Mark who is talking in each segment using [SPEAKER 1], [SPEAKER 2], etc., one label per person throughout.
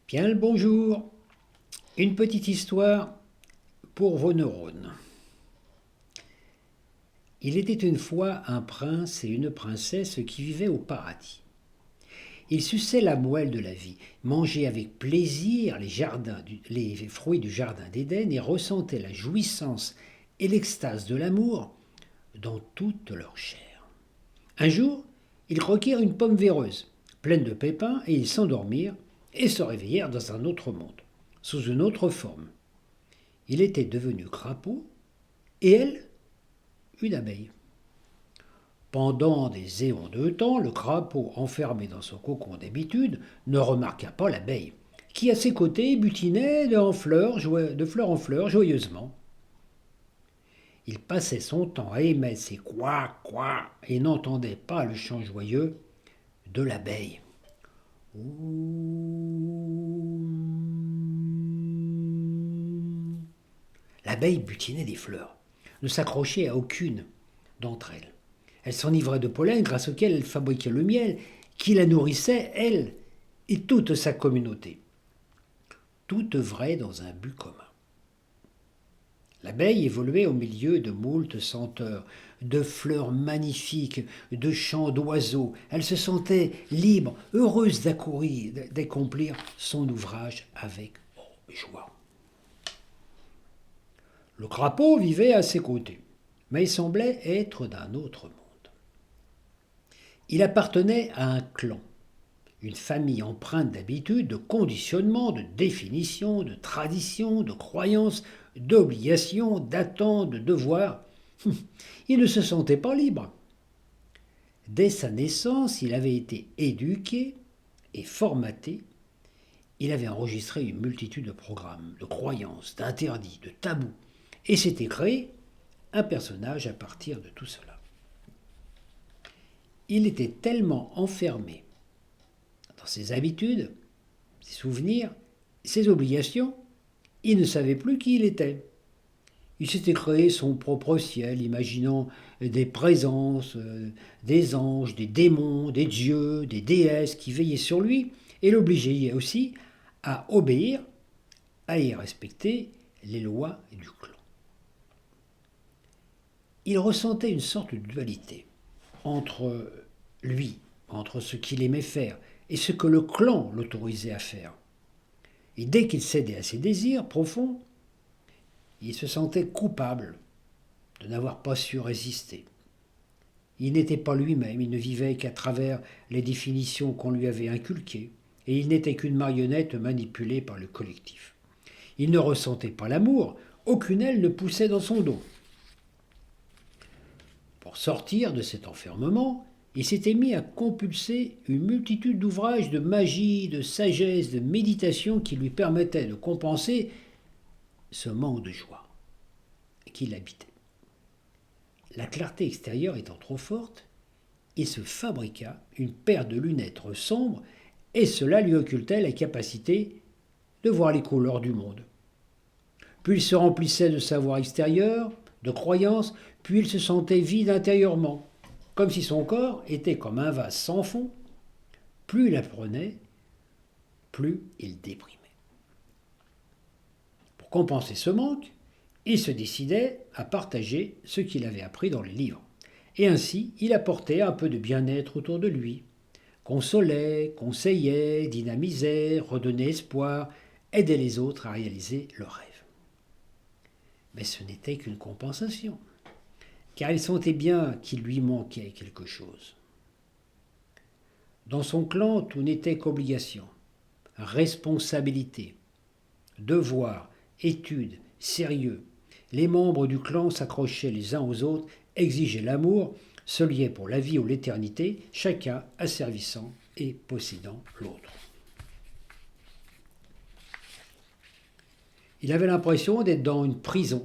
[SPEAKER 1] Bien le bonjour. Une petite histoire pour vos neurones. Il était une fois un prince et une princesse qui vivaient au paradis. Ils suçaient la moelle de la vie, mangeaient avec plaisir les fruits du jardin d'Éden et ressentaient la jouissance et l'extase de l'amour dans toute leur chair. Un jour, ils croquèrent une pomme véreuse, pleine de pépins, et ils s'endormirent et se réveillèrent dans un autre monde, sous une autre forme. Il était devenu crapaud et elle, une abeille. Pendant des éons de temps, le crapaud, enfermé dans son cocon d'habitude, ne remarqua pas l'abeille, qui à ses côtés butinait de fleur en fleur joyeusement. Il passait son temps à émettre ses quoi quoi et n'entendait pas le chant joyeux de l'abeille. L'abeille butinait des fleurs, ne s'accrochait à aucune d'entre elles. Elle s'enivrait de pollen grâce auquel elle fabriquait le miel qui la nourrissait, elle et toute sa communauté. Tout œuvrait dans un but commun. L'abeille évoluait au milieu de moultes senteurs, de fleurs magnifiques, de chants d'oiseaux. Elle se sentait libre, heureuse d'accomplir son ouvrage avec joie. Le crapaud vivait à ses côtés, mais il semblait être d'un autre monde. Il appartenait à un clan, une famille empreinte d'habitudes, de conditionnements, de définitions, de traditions, de croyances, d'obligations, d'attentes, de devoirs. Il ne se sentait pas libre. Dès sa naissance, il avait été éduqué et formaté. Il avait enregistré une multitude de programmes, de croyances, d'interdits, de tabous, et s'était créé un personnage à partir de tout cela. Il était tellement enfermé dans ses habitudes, ses souvenirs, ses obligations, il ne savait plus qui il était. Il s'était créé son propre ciel, imaginant des présences, des anges, des démons, des dieux, des déesses qui veillaient sur lui et l'obligeaient aussi à obéir, à y respecter les lois du clan. Il ressentait une sorte de dualité entre lui, entre ce qu'il aimait faire et ce que le clan l'autorisait à faire. Et dès qu'il cédait à ses désirs profonds, il se sentait coupable de n'avoir pas su résister. Il n'était pas lui-même, il ne vivait qu'à travers les définitions qu'on lui avait inculquées, et il n'était qu'une marionnette manipulée par le collectif. Il ne ressentait pas l'amour, aucune aile ne poussait dans son dos. Pour sortir de cet enfermement, il s'était mis à compulser une multitude d'ouvrages de magie, de sagesse, de méditation qui lui permettaient de compenser ce manque de joie qui l'habitait. La clarté extérieure étant trop forte, il se fabriqua une paire de lunettes sombres et cela lui occultait la capacité de voir les couleurs du monde. Puis il se remplissait de savoir extérieur, de croyances, puis il se sentait vide intérieurement, comme si son corps était comme un vase sans fond. Plus il apprenait, plus il déprimait. Pour compenser ce manque, il se décidait à partager ce qu'il avait appris dans les livres. Et ainsi, il apportait un peu de bien-être autour de lui, consolait, conseillait, dynamisait, redonnait espoir, aidait les autres à réaliser leurs rêves. Mais ce n'était qu'une compensation, car il sentait bien qu'il lui manquait quelque chose. Dans son clan, tout n'était qu'obligation, responsabilité, devoir, étude, sérieux. Les membres du clan s'accrochaient les uns aux autres, exigeaient l'amour, se liaient pour la vie ou l'éternité, chacun asservissant et possédant l'autre. Il avait l'impression d'être dans une prison.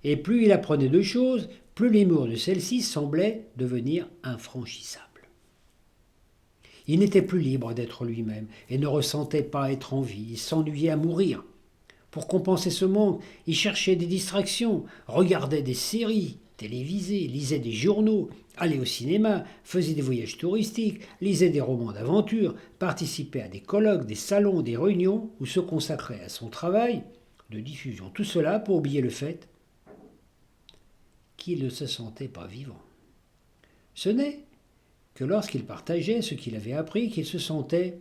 [SPEAKER 1] Et plus il apprenait de choses, plus les murs de celle-ci semblaient devenir infranchissables. Il n'était plus libre d'être lui-même et ne ressentait pas être en vie, il s'ennuyait à mourir. Pour compenser ce manque, il cherchait des distractions, regardait des séries, télévisée, lisait des journaux, allait au cinéma, faisait des voyages touristiques, lisait des romans d'aventure, participait à des colloques, des salons, des réunions ou se consacrait à son travail de diffusion. Tout cela pour oublier le fait qu'il ne se sentait pas vivant. Ce n'est que lorsqu'il partageait ce qu'il avait appris qu'il se sentait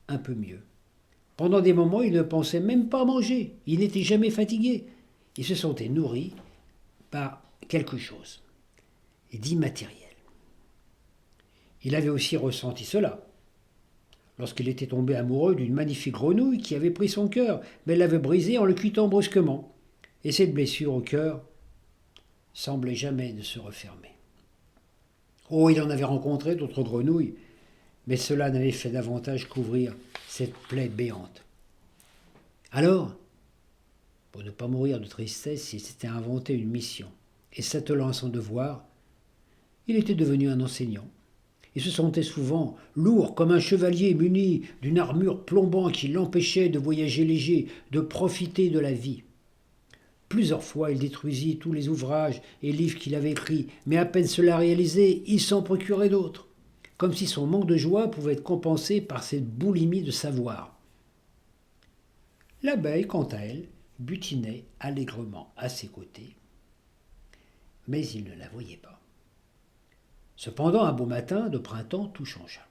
[SPEAKER 1] un peu mieux. Pendant des moments, il ne pensait même pas manger, il n'était jamais fatigué, il se sentait nourri par quelque chose d'immatériel. Il avait aussi ressenti cela lorsqu'il était tombé amoureux d'une magnifique grenouille qui avait pris son cœur, mais l'avait brisé en le cuitant brusquement. Et cette blessure au cœur semblait jamais ne se refermer. Oh, il en avait rencontré d'autres grenouilles, mais cela n'avait fait davantage qu'ouvrir cette plaie béante. Alors, pour ne pas mourir de tristesse, il s'était inventé une mission, et s'attelant à son devoir, il était devenu un enseignant. Il se sentait souvent lourd comme un chevalier muni d'une armure plombante qui l'empêchait de voyager léger, de profiter de la vie. Plusieurs fois, il détruisit tous les ouvrages et livres qu'il avait écrits, mais à peine cela réalisé, il s'en procurait d'autres, comme si son manque de joie pouvait être compensé par cette boulimie de savoir. L'abeille, quant à elle, butinait allègrement à ses côtés, mais il ne la voyait pas. Cependant, un beau matin de printemps, tout changea.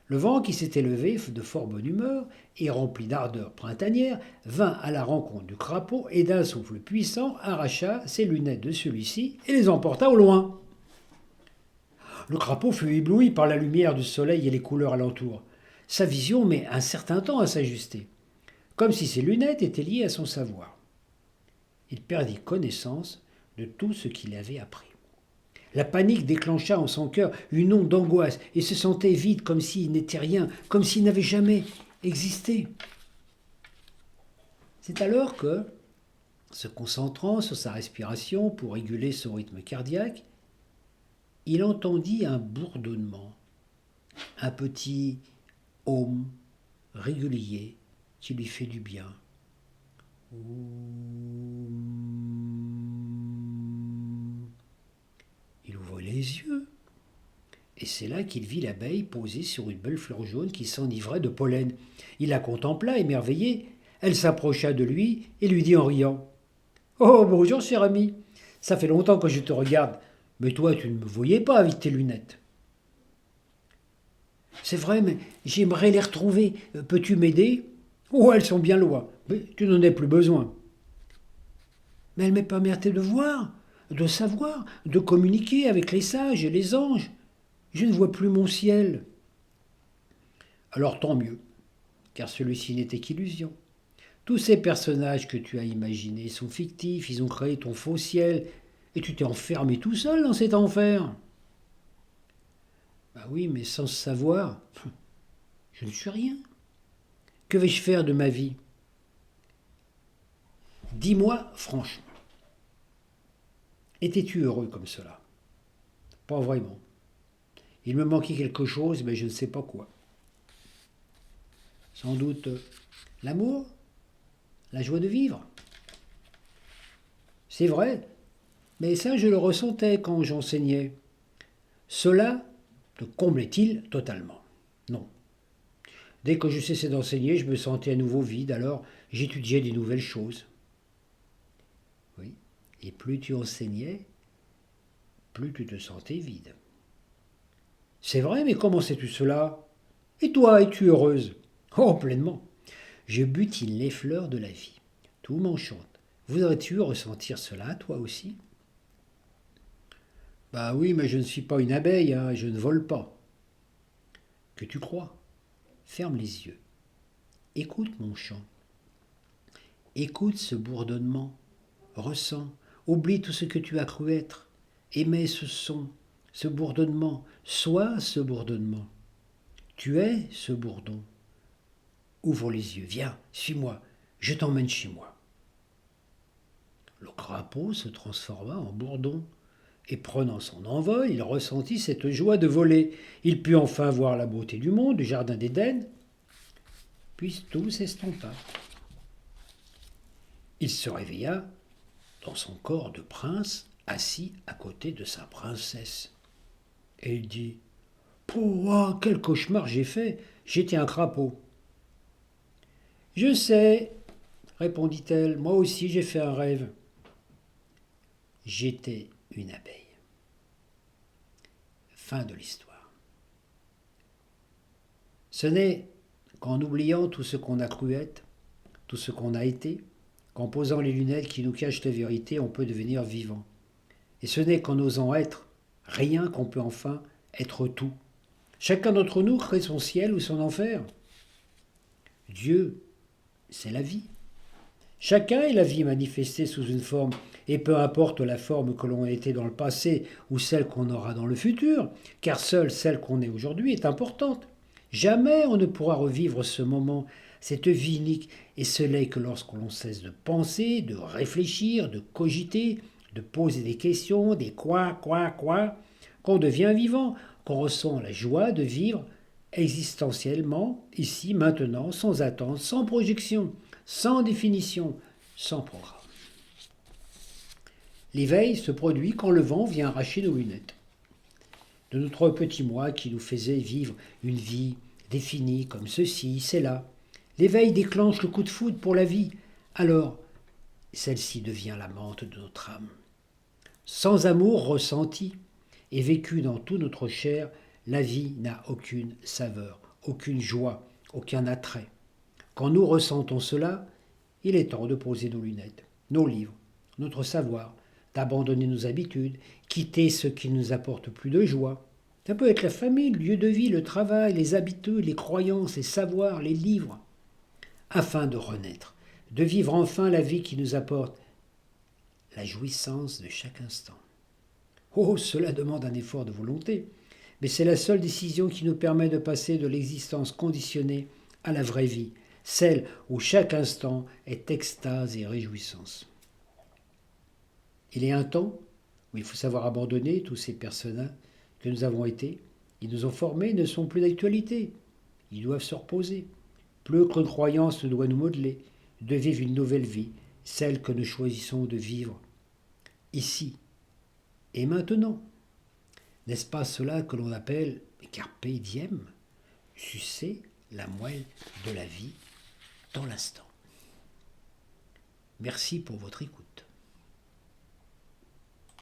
[SPEAKER 1] Le vent, qui s'était levé de fort bonne humeur et rempli d'ardeur printanière, vint à la rencontre du crapaud et d'un souffle puissant arracha ses lunettes de celui-ci et les emporta au loin. Le crapaud fut ébloui par la lumière du soleil et les couleurs alentour. Sa vision met un certain temps à s'ajuster, comme si ses lunettes étaient liées à son savoir. Il perdit connaissance de tout ce qu'il avait appris. La panique déclencha en son cœur une onde d'angoisse et se sentait vide comme s'il n'était rien, comme s'il n'avait jamais existé. C'est alors que, se concentrant sur sa respiration pour réguler son rythme cardiaque, il entendit un bourdonnement, un petit home régulier qui lui fait du bien. Il ouvre les yeux, et c'est là qu'il vit l'abeille posée sur une belle fleur jaune qui s'enivrait de pollen. Il la contempla, émerveillé. Elle s'approcha de lui et lui dit en riant : « Oh, bonjour, cher ami. Ça fait longtemps que je te regarde, mais toi, tu ne me voyais pas avec tes lunettes. » « C'est vrai, mais j'aimerais les retrouver. Peux-tu m'aider ? » ?»« Oh, elles sont bien loin, mais tu n'en as plus besoin. » »« Mais elles me permettaient de voir, de savoir, de communiquer avec les sages et les anges. Je ne vois plus mon ciel. » »« Alors tant mieux, car celui-ci n'était qu'illusion. Tous ces personnages que tu as imaginés sont fictifs, ils ont créé ton faux ciel, et tu t'es enfermé tout seul dans cet enfer. » »« Bah oui, mais sans savoir, je ne suis rien. Que vais-je faire de ma vie ? Dis-moi franchement, étais-tu heureux comme cela ? Pas vraiment. Il me manquait quelque chose, mais je ne sais pas quoi. Sans doute l'amour, la joie de vivre. C'est vrai, mais ça je le ressentais quand j'enseignais. Cela te comblait-il totalement ? Non. Dès que je cessais d'enseigner, je me sentais à nouveau vide, alors j'étudiais des nouvelles choses. Oui, et plus tu enseignais, plus tu te sentais vide. C'est vrai, mais comment sais-tu cela ? Et toi, es-tu heureuse ? Oh, pleinement. Je butine les fleurs de la vie. Tout m'enchante. Voudrais-tu ressentir cela, toi aussi ? Bah oui, mais je ne suis pas une abeille, hein, je ne vole pas. Que tu crois ? Ferme les yeux. Écoute mon chant. Écoute ce bourdonnement. Ressens. Oublie tout ce que tu as cru être. Aimais ce son, ce bourdonnement. Sois ce bourdonnement. Tu es ce bourdon. Ouvre les yeux. Viens, suis-moi. Je t'emmène chez moi. Le crapaud se transforma en bourdon. Et prenant son envol, il ressentit cette joie de voler. Il put enfin voir la beauté du monde, du jardin d'Éden. Puis tout s'estompa. Il se réveilla dans son corps de prince assis à côté de sa princesse. Et il dit: Pouah, quel cauchemar j'ai fait! J'étais un crapaud. Je sais, répondit-elle, moi aussi j'ai fait un rêve. J'étais une abeille. Fin de l'histoire. Ce n'est qu'en oubliant tout ce qu'on a cru être, tout ce qu'on a été, qu'en posant les lunettes qui nous cachent la vérité, on peut devenir vivant. Et ce n'est qu'en osant être rien qu'on peut enfin être tout. Chacun d'entre nous crée son ciel ou son enfer. Dieu, c'est la vie. Chacun est la vie manifestée sous une forme, et peu importe la forme que l'on a été dans le passé ou celle qu'on aura dans le futur, car seule celle qu'on est aujourd'hui est importante. Jamais on ne pourra revivre ce moment, cette vie unique, et ce n'est que lorsqu'on cesse de penser, de réfléchir, de cogiter, de poser des questions, des quoi, qu'on devient vivant, qu'on ressent la joie de vivre existentiellement, ici, maintenant, sans attente, sans projection, sans définition, sans programme. L'éveil se produit quand le vent vient arracher nos lunettes de notre petit moi qui nous faisait vivre une vie définie comme ceci, c'est là. L'éveil déclenche le coup de foudre pour la vie. Alors, celle-ci devient l'amante de notre âme. Sans amour ressenti et vécu dans toute notre chair, la vie n'a aucune saveur, aucune joie, aucun attrait. Quand nous ressentons cela, il est temps de poser nos lunettes, nos livres, notre savoir, d'abandonner nos habitudes, quitter ce qui ne nous apporte plus de joie. Ça peut être la famille, le lieu de vie, le travail, les habitudes, les croyances, les savoirs, les livres, afin de renaître, de vivre enfin la vie qui nous apporte la jouissance de chaque instant. Oh, cela demande un effort de volonté, mais c'est la seule décision qui nous permet de passer de l'existence conditionnée à la vraie vie, celle où chaque instant est extase et réjouissance. Il y a un temps où il faut savoir abandonner tous ces personnages que nous avons été. Ils nous ont formés, ne sont plus d'actualité. Ils doivent se reposer. Plus qu'une croyance ne doit nous modeler, de vivre une nouvelle vie, celle que nous choisissons de vivre ici et maintenant. N'est-ce pas cela que l'on appelle carpe diem, sucer la moelle de la vie dans l'instant. Merci pour votre écoute.